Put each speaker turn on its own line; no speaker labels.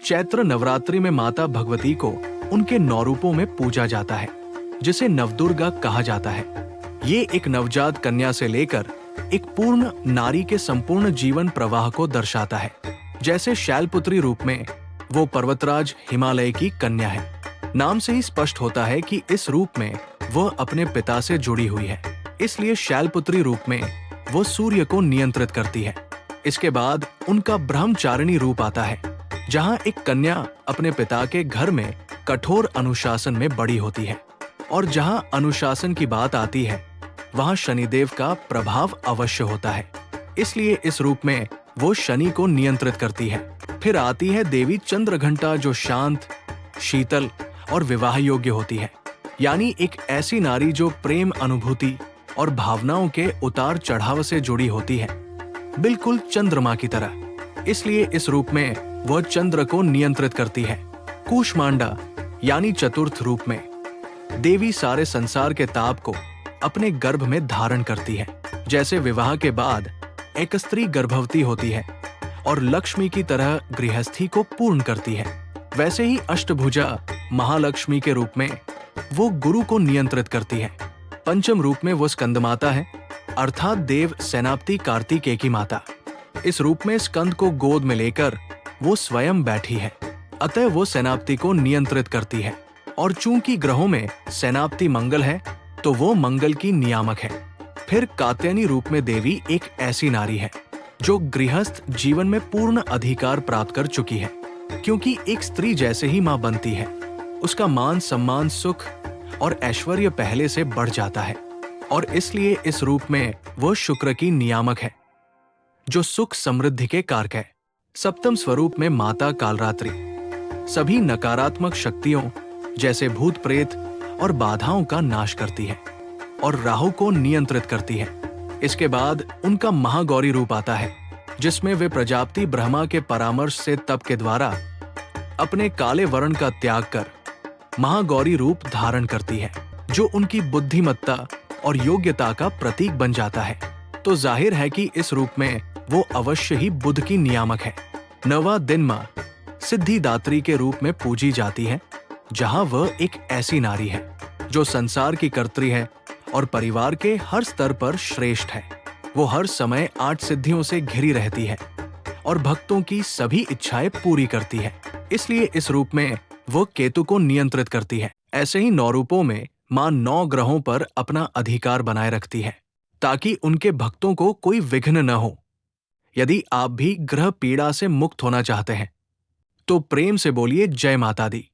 चैत्र नवरात्रि में माता भगवती को उनके 9 रूपों में पूजा जाता है, जिसे नवदुर्गा कहा जाता है। ये एक नवजात कन्या से लेकर एक पूर्ण नारी के संपूर्ण जीवन प्रवाह को दर्शाता है। जैसे शैलपुत्री रूप में वो पर्वतराज हिमालय की कन्या है। नाम से ही स्पष्ट होता है कि इस रूप में वह अपने पिता से जुड़ी हुई है, इसलिए शैलपुत्री रूप में वो सूर्य को नियंत्रित करती है। इसके बाद उनका ब्रह्मचारिणी रूप आता है, जहां एक कन्या अपने पिता के घर में कठोर अनुशासन में बड़ी होती है। और जहां अनुशासन की बात आती है, वहां शनिदेव का प्रभाव अवश्य होता है, इसलिए इस रूप में वो शनि को नियंत्रित करती है। फिर आती है देवी चंद्रघंटा, जो शांत, शीतल और विवाह योग्य होती है, यानी एक ऐसी नारी जो प्रेम अनुभूति और भावनाओं के उतार चढ़ाव से जुड़ी होती है, बिल्कुल चंद्रमा की तरह। इसलिए इस रूप में वह चंद्र को नियंत्रित करती है। कूष्मांडा यानी चतुर्थ रूप में देवी सारे संसार के ताप को अपने गर्भ में धारण करती है। जैसे विवाह के बाद एक स्त्री गर्भवती होती है और लक्ष्मी की तरह गृहस्थी को पूर्ण करती है, वैसे ही अष्टभुजा महालक्ष्मी के रूप में वो गुरु को नियंत्रित करती है। पंचम रूप में वो स्कंदमाता है, अर्थात देव सेनापति कार्तिकेय की माता। इस रूप में स्कंद को गोद में लेकर वो स्वयं बैठी है, अतः वो सेनापति को नियंत्रित करती है। और चूंकि ग्रहों में सेनापति मंगल है, तो वो मंगल की नियामक है। फिर कात्यायनी रूप में देवी एक ऐसी नारी है जो गृहस्थ जीवन में पूर्ण अधिकार प्राप्त कर चुकी है, क्योंकि एक स्त्री जैसे ही मां बनती है, उसका मान सम्मान सुख और ऐश्वर्य पहले से बढ़ जाता है। और इसलिए इस रूप में वो शुक्र की नियामक है, जो सुख समृद्धि के कारक है। सप्तम स्वरूप में माता कालरात्रि सभी नकारात्मक शक्तियों जैसे भूत प्रेत और बाधाओं का नाश करती है और राहु को नियंत्रित करती है। इसके बाद उनका महागौरी रूप आता है, जिसमें वे प्रजापति ब्रह्मा के परामर्श से तप के द्वारा अपने काले वर्ण का त्याग कर महागौरी रूप धारण करती है, जो उनकी बुद्धिमत्ता और योग्यता का प्रतीक बन जाता है। तो जाहिर है कि इस रूप में वो अवश्य ही बुध की नियामक है। नवा दिन मां सिद्धिदात्री के रूप में पूजी जाती है, जहां वह एक ऐसी नारी है जो संसार की कर्त्री है और परिवार के हर स्तर पर श्रेष्ठ है। वो हर समय 8 सिद्धियों से घिरी रहती है और भक्तों की सभी इच्छाएं पूरी करती है, इसलिए इस रूप में वो केतु को नियंत्रित करती है। ऐसे ही 9 रूपों में मां 9 ग्रहों पर अपना अधिकार बनाए रखती है, ताकि उनके भक्तों को कोई विघ्न न हो। यदि आप भी ग्रह पीड़ा से मुक्त होना चाहते हैं, तो प्रेम से बोलिए जय माता दी।